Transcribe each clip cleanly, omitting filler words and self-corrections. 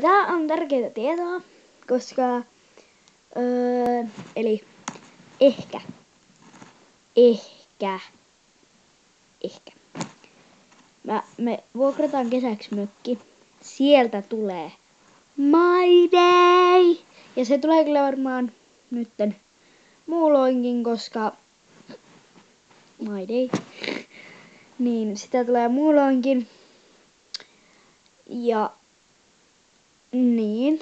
Tää on tärkeää tietoa, koska eli ehkä me vuokrataan kesäksi mökki. Sieltä tulee My Day! Ja se tulee kyllä varmaan nytten muulloinkin, koska My Day. Niin, sitä tulee muulloinkin. Ja niin.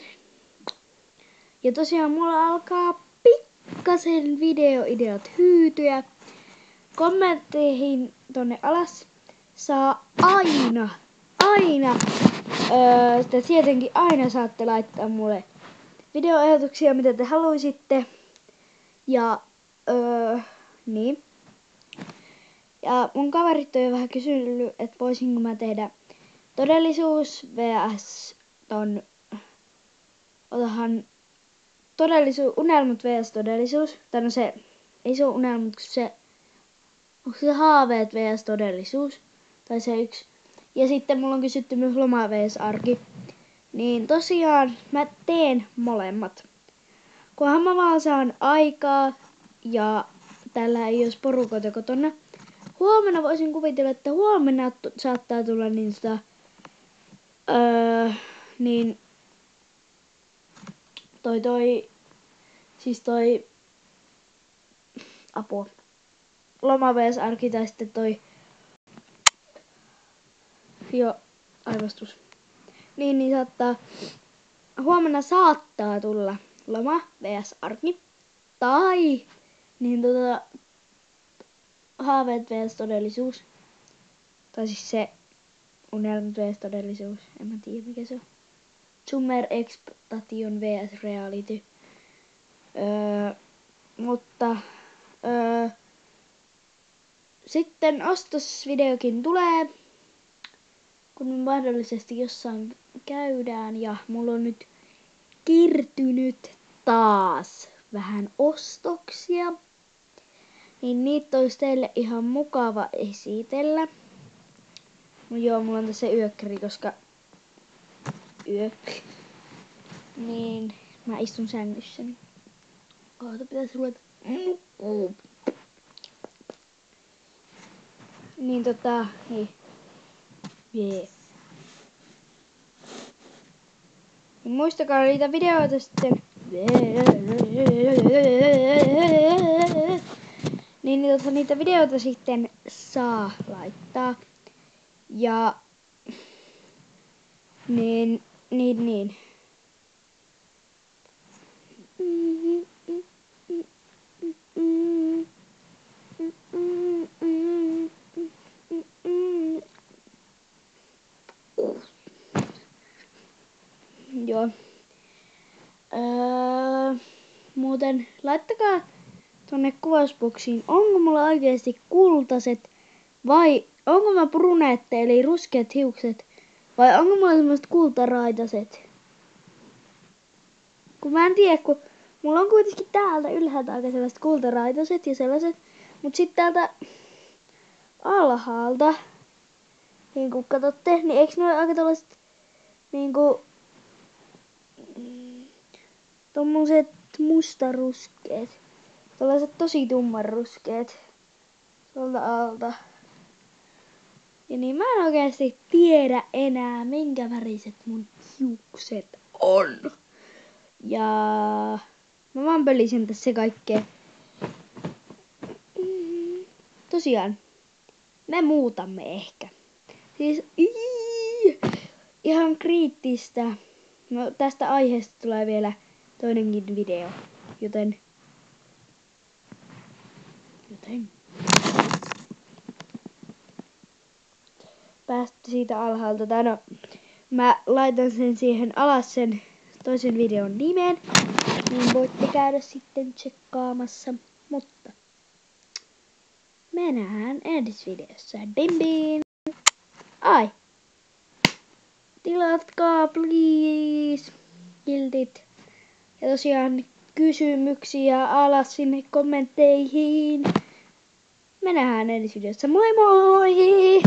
Ja tosiaan mulla alkaa pikkasen videoideat hyytyä. Kommentteihin tonne alas saa aina, sitten tietenkin aina saatte laittaa mulle videoehdotuksia, mitä te haluaisitte. Ja niin. Ja mun kaverit on jo vähän kysynyt, että voisinko mä tehdä todellisuus vs ton unelmat vs todellisuus. Tai no se, ei se ole unelmat, se onko se haaveet vs todellisuus. Tai se yksi. Ja sitten mulla on kysytty myös loma vs arki. Niin tosiaan mä teen molemmat. Kunhan mä vaan saan aikaa ja tällä ei olisi porukoita kotona. Huomenna voisin kuvitella, että huomenna saattaa tulla niin sitä niin toi apua. Loma vs arki tai sitten toi aivastus. Niin huomenna saattaa tulla loma vs arki. Tai niin haaveet vs todellisuus. Tai siis se unelmat vs todellisuus. En mä tiedä mikä se on. Summer Expectation vs reality. Mutta sitten ostosvideokin tulee, kun mahdollisesti jossain käydään ja mulla on nyt kertynyt taas vähän ostoksia. Niin niitä olisi teille ihan mukava esitellä. No joo, mulla on tässä yökkäri, koska niin mä istun sängyssäni. Kohta pitäisi ruveta niin hei. Jee. Ja muistakaa niitä videoita sitten. Niin niitä videoita sitten saa laittaa. Ja niin. Joo. Muuten laittakaa tonne kuvausboksiin, onko mulla oikeasti kultaiset vai onko mä brunette eli ruskeat hiukset vai onko mulla semmoiset kultaraitaset. Kun mä en tiedä, kun mulla on kuitenkin täältä ylhäältä aika sellaiset kultaraitaset ja sellaiset, mut sit täältä alhaalta, niin kun katsotte, niin eiks ne ole aika tällaiset niinku tommoset mustaruskeet. Tällaiset tosi tummanruskeet tuolta alta. Ja niin mä en oikeesti tiedä enää, minkä väriset mun hiukset on. Ja mä vaan pölisen tässä kaikkea. Tosiaan, me muutamme ehkä. Siis ihan kriittistä. No tästä aiheesta tulee vielä toinenkin video, joten päästä siitä alhaalta. Tai no, mä laitan sen siihen alas sen toisen videon nimen, niin voitte käydä sitten tsekkaamassa. Mutta me nähdään ensi videossa. Bim bim! Ai! Tilatkaa please! Kiltit. Ja tosiaan kysymyksiä alas sinne kommentteihin. Me nähdään ensi videossa. Moi moi!